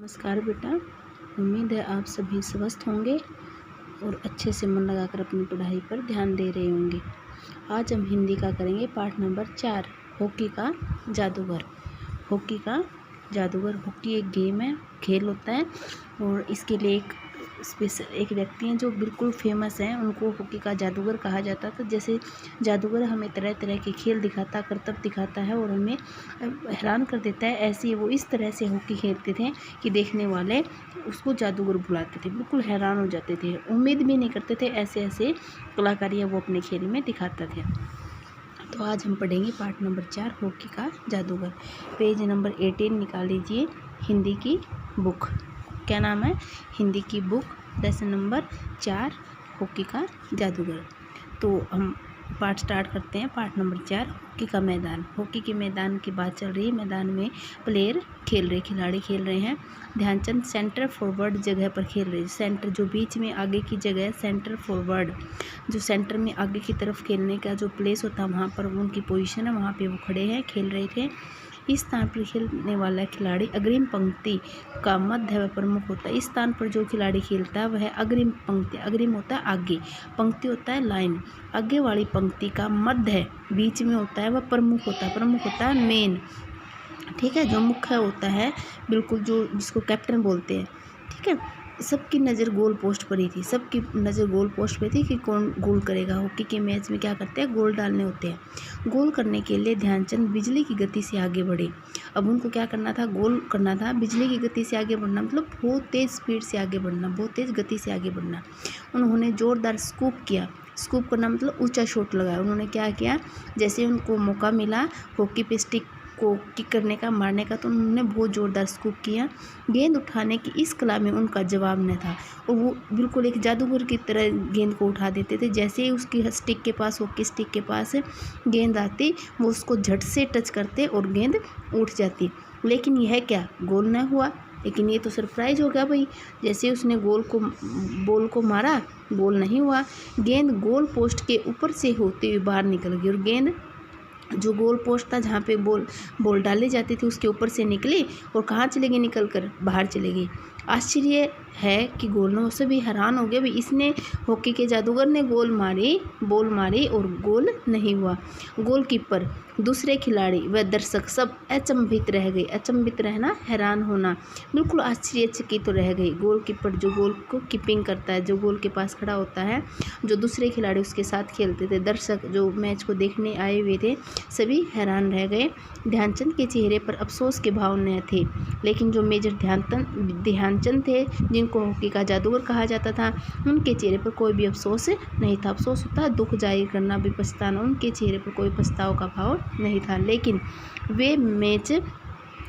नमस्कार बेटा। उम्मीद है आप सभी स्वस्थ होंगे और अच्छे से मन लगाकर अपनी पढ़ाई पर ध्यान दे रहे होंगे। आज हम हिंदी का करेंगे पाठ नंबर 4, हॉकी का जादूगर। हॉकी का जादूगर, हॉकी एक गेम है, खेल होता है और इसके लिए एक व्यक्ति हैं जो बिल्कुल फेमस हैं, उनको हॉकी का जादूगर कहा जाता था। जैसे जादूगर हमें तरह तरह के खेल दिखाता, करतब दिखाता है और हमें हैरान कर देता है, ऐसे वो इस तरह से हॉकी खेलते थे कि देखने वाले उसको जादूगर बुलाते थे, बिल्कुल हैरान हो जाते थे, उम्मीद भी नहीं करते थे ऐसे ऐसे कलाकारियाँ वो अपने खेल में दिखाते थे। तो आज हम पढ़ेंगे पाठ नंबर 4, हॉकी का जादूगर। पेज नंबर 18 निकाल लीजिए। हिंदी की बुक, क्या नाम है? हिंदी की बुक, लेसन नंबर 4, हॉकी का जादूगर। तो हम पाठ स्टार्ट करते हैं। पाठ नंबर 4, हॉकी का मैदान। हॉकी के मैदान की बात चल रही है। मैदान में प्लेयर खेल रहे, खिलाड़ी खेल रहे हैं। ध्यानचंद सेंटर फॉरवर्ड जगह पर खेल रहे हैं। सेंटर जो बीच में आगे की जगह है, सेंटर फॉरवर्ड, जो सेंटर में आगे की तरफ खेलने का जो प्लेस होता है वहाँ पर उनकी पोजीशन है, वहाँ पे वो खड़े हैं, खेल रहे थे। इस स्थान पर खेलने वाला खिलाड़ी अग्रिम पंक्ति का मध्य व प्रमुख होता है। इस स्थान पर जो खिलाड़ी खेलता है वह अग्रिम पंक्ति, अग्रिम होता है आगे, पंक्ति होता है लाइन, आगे वाली पंक्ति का मध्य बीच में होता है, वह प्रमुख होता है, प्रमुख होता है मेन, ठीक है, जो मुख्य होता है, बिल्कुल जो जिसको कैप्टन बोलते हैं, ठीक है। सबकी नज़र गोल पोस्ट पर ही थी, सबकी नज़र गोल पोस्ट पर थी कि कौन गोल करेगा। हॉकी के मैच में क्या करते हैं, गोल डालने होते हैं। गोल करने के लिए ध्यानचंद बिजली की गति से आगे बढ़े। अब उनको क्या करना था, गोल करना था, बिजली की गति से आगे बढ़ना मतलब बहुत तेज़ स्पीड से आगे बढ़ना, बहुत तेज़ गति से आगे बढ़ना। उन्होंने ज़ोरदार स्कूप किया। स्कूप करना मतलब ऊंचा शॉट लगाया। उन्होंने क्या किया, जैसे उनको मौका मिला हॉकी पे स्टिक को किक करने का, मारने का, तो उन्होंने बहुत ज़ोरदार स्कूप किया। गेंद उठाने की इस कला में उनका जवाब न था और वो बिल्कुल एक जादूगर की तरह गेंद को उठा देते थे। जैसे ही उसकी स्टिक के पास, हॉकी स्टिक के पास गेंद आती, वो उसको झट से टच करते और गेंद उठ जाती। लेकिन यह क्या, गोल न हुआ। लेकिन ये तो सरप्राइज हो गया भाई, जैसे उसने बॉल को मारा, गोल नहीं हुआ। गेंद गोल पोस्ट के ऊपर से होते हुए बाहर निकल गई और गेंद जो गोल पोस्ट था जहाँ पे बॉल डाली जाती थी उसके ऊपर से निकली और कहाँ चले गई, निकल कर बाहर चले गई। आश्चर्य है कि गोलों से भी हैरान हो गए भाई, इसने हॉकी के जादूगर ने बॉल मारी और गोल नहीं हुआ। गोलकीपर, दूसरे खिलाड़ी व दर्शक सब अचंभित रह गए। अचंभित रहना, हैरान होना, बिल्कुल आश्चर्यचकित रह गई। गोलकीपर जो गोल को कीपिंग करता है, जो गोल के पास खड़ा होता है, जो दूसरे खिलाड़ी उसके साथ खेलते थे, दर्शक जो मैच को देखने आए हुए थे, सभी हैरान रह गए। ध्यानचंद के चेहरे पर अफसोस के भाव न थे, लेकिन जो मेजर ध्यानचंद थे, जिनको हॉकी का जादूगर कहा जाता था, उनके चेहरे पर कोई भी अफसोस नहीं था। अफसोस होता है दुख जाहिर करना भी, पछताना, उनके चेहरे पर कोई पछताव का भाव नहीं था। लेकिन वे मैच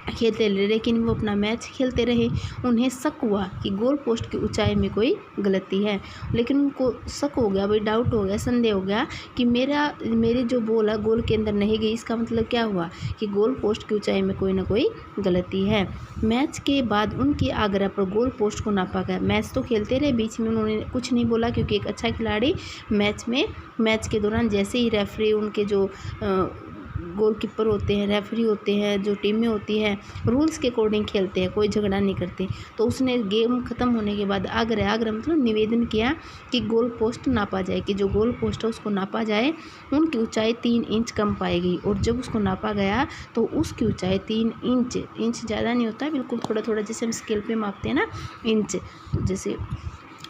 खेलते रहे, लेकिन वो अपना मैच खेलते रहे। उन्हें शक हुआ कि गोल पोस्ट की ऊंचाई में कोई गलती है, लेकिन उनको शक हो गया भाई, डाउट हो गया, संदेह हो गया कि मेरी जो बॉल है गोल के अंदर नहीं गई। इसका मतलब क्या हुआ कि गोल पोस्ट की ऊंचाई में कोई ना कोई गलती है। मैच के बाद उनके आग्रह पर गोल पोस्ट को नापा गया। मैच तो खेलते रहे, बीच में उन्होंने कुछ नहीं बोला, क्योंकि एक अच्छा खिलाड़ी मैच के दौरान जैसे ही रेफरी, उनके जो गोलकीपर होते हैं, रेफरी होते हैं, जो टीमें होती हैं, रूल्स के अकॉर्डिंग खेलते हैं, कोई झगड़ा नहीं करते। तो उसने गेम ख़त्म होने के बाद आग्रह मतलब निवेदन किया कि गोल पोस्ट नापा जाए, कि जो गोल पोस्ट है उसको नापा जाए। उनकी ऊंचाई 3 इंच कम पाई गई और जब उसको नापा गया तो उसकी ऊंचाई 3 इंच ज़्यादा नहीं होता है, बिल्कुल थोड़ा थोड़ा, जैसे हम स्केल पे मापते हैं ना, इंच जैसे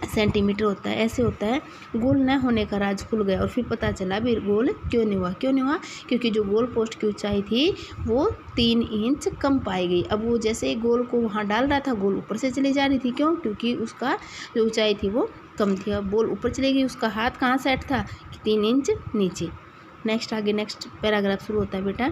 सेंटीमीटर होता है, ऐसे होता है। गोल न होने का राज खुल गया और फिर पता चला भी गोल क्यों नहीं हुआ, क्योंकि जो गोल पोस्ट की ऊंचाई थी वो 3 इंच कम पाई गई। अब वो जैसे गोल को वहाँ डाल रहा था, गोल ऊपर से चली जा रही थी, क्यों, क्योंकि उसका जो ऊंचाई थी वो कम थी। अब बॉल ऊपर चली गई, उसका हाथ कहाँ सेट था, 3 इंच नीचे। नेक्स्ट पैराग्राफ शुरू होता है बेटा।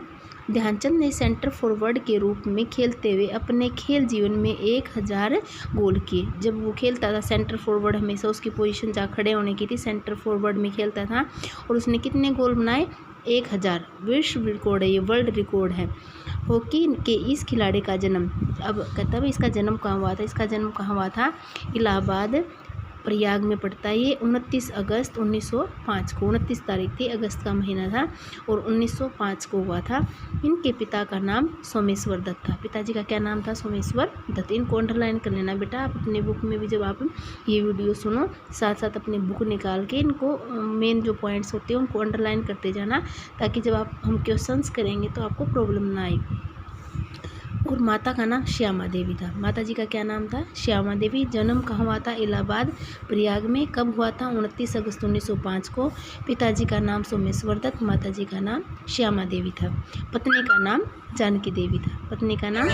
ध्यानचंद ने सेंटर फॉरवर्ड के रूप में खेलते हुए अपने खेल जीवन में 1000 गोल किए। जब वो खेलता था सेंटर फॉरवर्ड, हमेशा उसकी पोजीशन जहाँ खड़े होने की थी, सेंटर फॉरवर्ड में खेलता था और उसने कितने गोल बनाए, 1000। विश्व रिकॉर्ड है ये, वर्ल्ड रिकॉर्ड है। हॉकी के इस खिलाड़ी का जन्म, अब कहता है इसका जन्म कहाँ हुआ था, इसका जन्म कहाँ हुआ था, इलाहाबाद प्रयाग में पड़ता है। ये 29 अगस्त 1905 को, 29 तारीख थी, अगस्त का महीना था और 1905 को हुआ था। इनके पिता का नाम सोमेश्वर दत्त था। पिताजी का क्या नाम था? सोमेश्वर दत्त। इनको अंडरलाइन कर लेना बेटा आप अपने बुक में भी, जब आप ये वीडियो सुनो साथ साथ अपनी बुक निकाल के इनको मेन जो पॉइंट्स होते हैं उनको अंडरलाइन करते जाना, ताकि जब आप हम क्वेश्चंस करेंगे तो आपको प्रॉब्लम ना आए। और माता का नाम श्यामा देवी था। माता जी का क्या नाम था? श्यामा देवी। जन्म कहाँ हुआ था? इलाहाबाद प्रयाग में। कब हुआ था? 29 अगस्त 1905 को। पिताजी का नाम सोमेश्वर दत्त, माता जी का नाम श्यामा देवी था। पत्नी का नाम जानकी देवी था। पत्नी का नाम